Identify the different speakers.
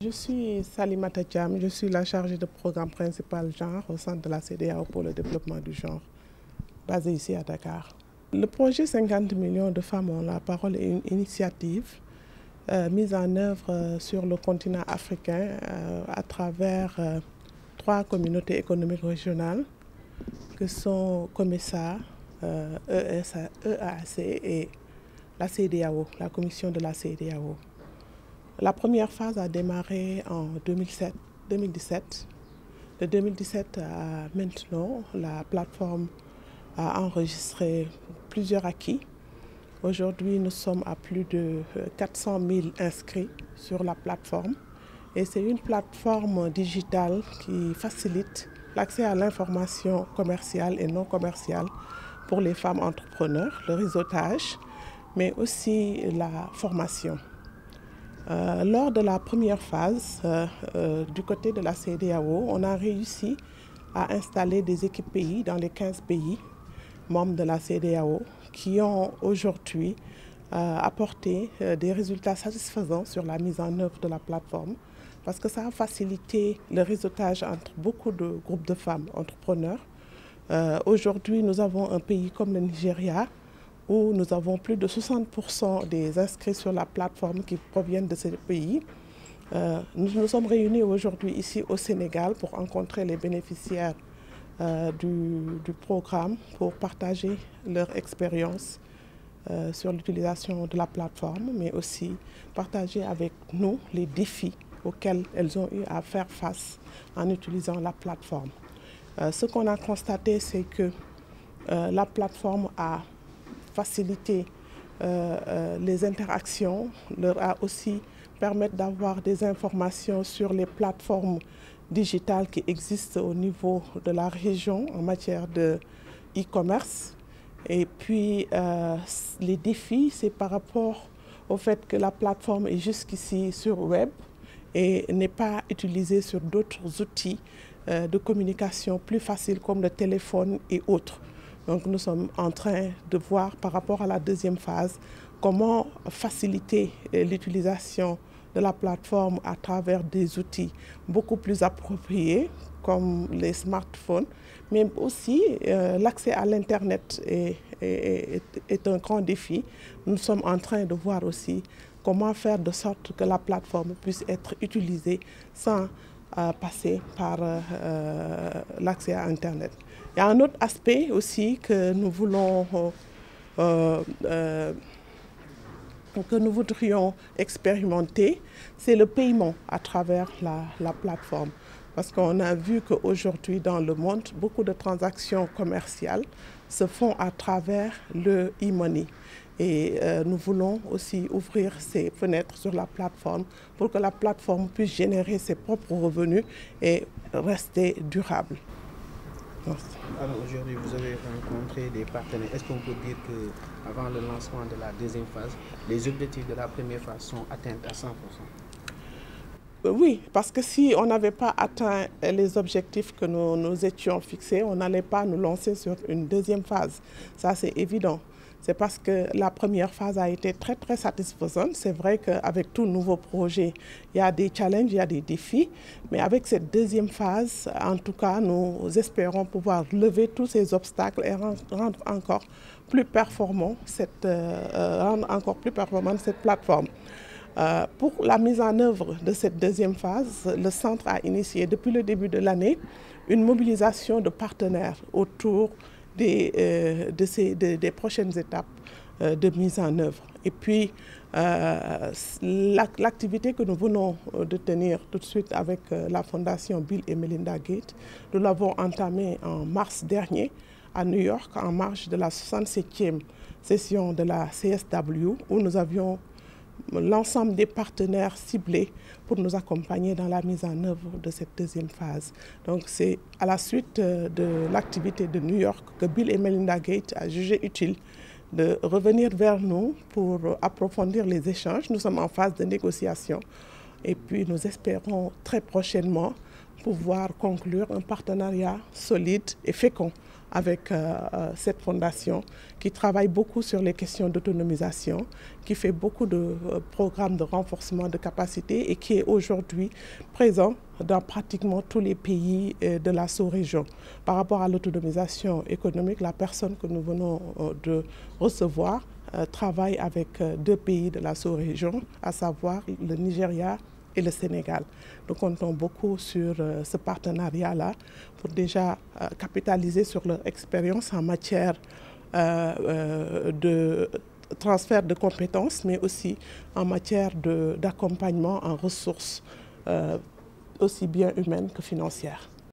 Speaker 1: Je suis Salimata Thiam, je suis la chargée de programme principal genre au centre de la CEDEAO pour le développement du genre, basé ici à Dakar. Le projet 50 millions de femmes ont la parole est une initiative mise en œuvre sur le continent africain à travers 3 communautés économiques régionales que sont COMESA, EAC et la CEDEAO, la commission de la CEDEAO. La première phase a démarré en 2017. De 2017 à maintenant, la plateforme a enregistré plusieurs acquis. Aujourd'hui, nous sommes à plus de 400 000 inscrits sur la plateforme. Et c'est une plateforme digitale qui facilite l'accès à l'information commerciale et non commerciale pour les femmes entrepreneurs, le réseautage, mais aussi la formation. Lors de la première phase, du côté de la CEDEAO, on a réussi à installer des équipes pays dans les 15 pays membres de la CEDEAO qui ont aujourd'hui apporté des résultats satisfaisants sur la mise en œuvre de la plateforme parce que ça a facilité le réseautage entre beaucoup de groupes de femmes entrepreneurs. Aujourd'hui, nous avons un pays comme le Nigeria où nous avons plus de 60% des inscrits sur la plateforme qui proviennent de ces pays. Nous nous sommes réunis aujourd'hui ici au Sénégal pour rencontrer les bénéficiaires du programme pour partager leur expérience sur l'utilisation de la plateforme, mais aussi partager avec nous les défis auxquels elles ont eu à faire face en utilisant la plateforme. Ce qu'on a constaté, c'est que la plateforme a facilité les interactions, leur a aussi permis d'avoir des informations sur les plateformes digitales qui existent au niveau de la région en matière de e-commerce. Et puis les défis, c'est par rapport au fait que la plateforme est jusqu'ici sur web et n'est pas utilisée sur d'autres outils de communication plus faciles comme le téléphone et autres. Donc nous sommes en train de voir par rapport à la deuxième phase comment faciliter l'utilisation de la plateforme à travers des outils beaucoup plus appropriés comme les smartphones, mais aussi l'accès à l'Internet est un grand défi. Nous sommes en train de voir aussi comment faire de sorte que la plateforme puisse être utilisée sans passer par l'accès à Internet. Il y a un autre aspect aussi que nous voudrions expérimenter, c'est le paiement à travers la plateforme. Parce qu'on a vu qu'aujourd'hui dans le monde, beaucoup de transactions commerciales se font à travers le e-money. Et nous voulons aussi ouvrir ces fenêtres sur la plateforme pour que la plateforme puisse générer ses propres revenus et rester durable.
Speaker 2: Alors aujourd'hui, vous avez rencontré des partenaires. Est-ce qu'on peut dire qu'avant le lancement de la deuxième phase, les objectifs de la première phase sont atteints à 100%?
Speaker 1: Oui, parce que si on n'avait pas atteint les objectifs que nous étions fixés, on n'allait pas nous lancer sur une deuxième phase. Ça, c'est évident. C'est parce que la première phase a été très, très satisfaisante. C'est vrai qu'avec tout nouveau projet, il y a des challenges, il y a des défis. Mais avec cette deuxième phase, en tout cas, nous espérons pouvoir lever tous ces obstacles et rendre encore plus performante cette plateforme. Pour la mise en œuvre de cette deuxième phase, le centre a initié depuis le début de l'année une mobilisation de partenaires autour des prochaines étapes de mise en œuvre. Et puis, l'activité que nous venons de tenir tout de suite avec la fondation Bill et Melinda Gates, nous l'avons entamée en mars dernier à New York, en marge de la 67e session de la CSW, où nous avions l'ensemble des partenaires ciblés pour nous accompagner dans la mise en œuvre de cette deuxième phase. Donc c'est à la suite de l'activité de New York que Bill et Melinda Gates a jugé utile de revenir vers nous pour approfondir les échanges. Nous sommes en phase de négociation et puis nous espérons très prochainement pouvoir conclure un partenariat solide et fécond avec cette fondation qui travaille beaucoup sur les questions d'autonomisation, qui fait beaucoup de programmes de renforcement de capacité et qui est aujourd'hui présent dans pratiquement tous les pays de la sous-région. Par rapport à l'autonomisation économique, la personne que nous venons de recevoir travaille avec 2 pays de la sous-région, à savoir le Nigeria et le Sénégal. Nous comptons beaucoup sur ce partenariat-là pour déjà capitaliser sur leur expérience en matière de transfert de compétences, mais aussi en matière d'accompagnement en ressources aussi bien humaines que financières.